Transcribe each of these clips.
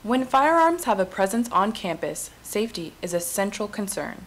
When firearms have a presence on campus, safety is a central concern.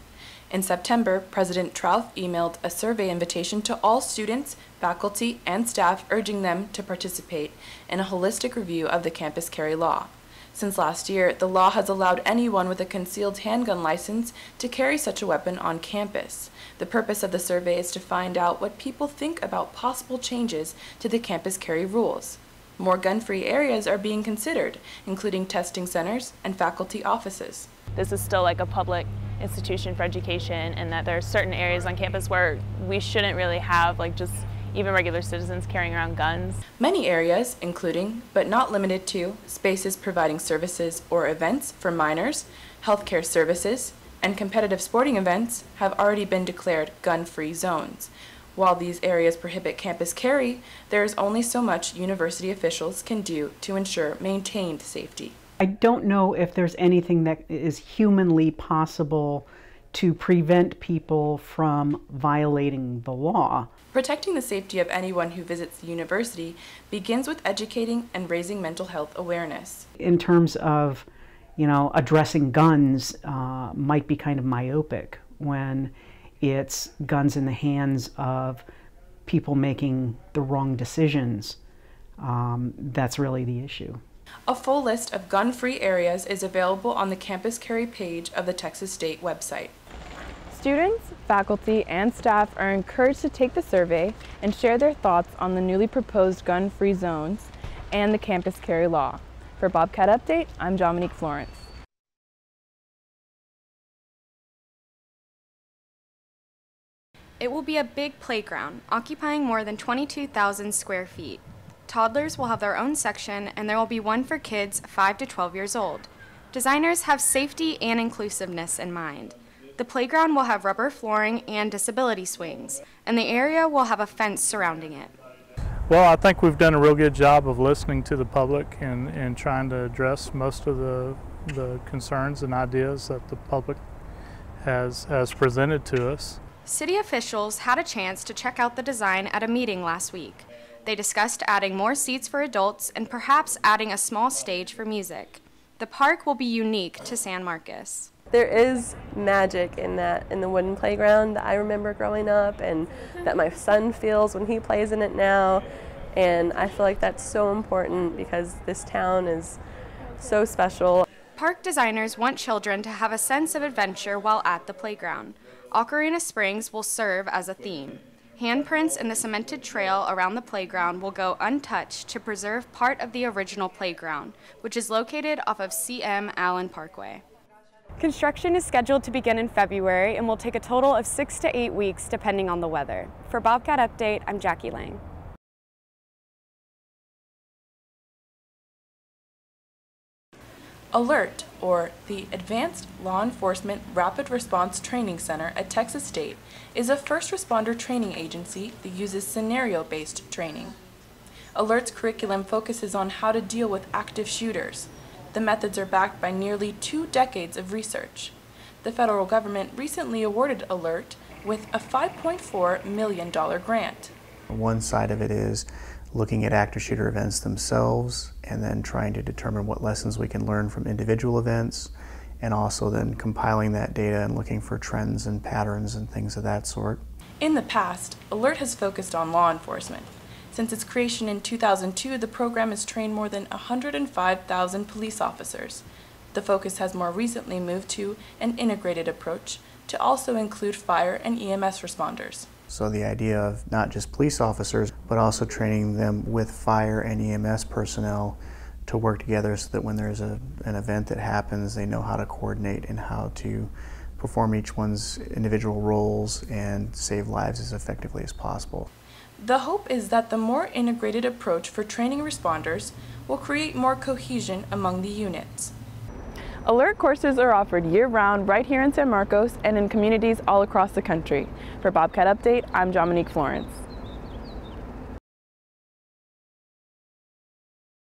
In September, President Trump emailed a survey invitation to all students, faculty, and staff urging them to participate in a holistic review of the campus carry law. Since last year, the law has allowed anyone with a concealed handgun license to carry such a weapon on campus. The purpose of the survey is to find out what people think about possible changes to the campus carry rules. More gun-free areas are being considered, including testing centers and faculty offices. This is still like a public institution for education, and that there are certain areas on campus where we shouldn't really have just even regular citizens carrying around guns. Many areas, including, but not limited to, spaces providing services or events for minors, healthcare services, and competitive sporting events, have already been declared gun-free zones. While these areas prohibit campus carry, there is only so much university officials can do to ensure maintained safety. I don't know if there's anything that is humanly possible to prevent people from violating the law. Protecting the safety of anyone who visits the university begins with educating and raising mental health awareness. In terms of, addressing guns might be kind of myopic when it's guns in the hands of people making the wrong decisions. That's really the issue. A full list of gun-free areas is available on the campus carry page of the Texas State website. Students, faculty, and staff are encouraged to take the survey and share their thoughts on the newly proposed gun-free zones and the campus carry law. For Bobcat Update, I'm Dominique Florence. It will be a big playground, occupying more than 22,000 square feet. Toddlers will have their own section, and there will be one for kids 5 to 12 years old. Designers have safety and inclusiveness in mind. The playground will have rubber flooring and disability swings, and the area will have a fence surrounding it. Well, I think we've done a real good job of listening to the public and trying to address most of the concerns and ideas that the public has presented to us. City officials had a chance to check out the design at a meeting last week. They discussed adding more seats for adults and perhaps adding a small stage for music. The park will be unique to San Marcos. There is magic in the wooden playground that I remember growing up and that my son feels when he plays in it now. And I feel like that's so important because this town is so special. Park designers want children to have a sense of adventure while at the playground. Ocarina Springs will serve as a theme. Handprints in the cemented trail around the playground will go untouched to preserve part of the original playground, which is located off of C.M. Allen Parkway. Construction is scheduled to begin in February and will take a total of 6 to 8 weeks depending on the weather. For Bobcat Update, I'm Jackie Lang. ALERT, or the Advanced Law Enforcement Rapid Response Training Center at Texas State, is a first responder training agency that uses scenario-based training. ALERT's curriculum focuses on how to deal with active shooters. The methods are backed by nearly 2 decades of research. The federal government recently awarded ALERT with a $5.4 million grant. One side of it is looking at active shooter events themselves and then trying to determine what lessons we can learn from individual events, and also then compiling that data and looking for trends and patterns and things of that sort. In the past, ALERT has focused on law enforcement. Since its creation in 2002, the program has trained more than 105,000 police officers. The focus has more recently moved to an integrated approach to also include fire and EMS responders. So the idea of not just police officers, but also training them with fire and EMS personnel to work together so that when there's an event that happens, they know how to coordinate and how to perform each one's individual roles and save lives as effectively as possible. The hope is that the more integrated approach for training responders will create more cohesion among the units. ALERT courses are offered year-round right here in San Marcos and in communities all across the country. For Bobcat Update, I'm Dominique Florence.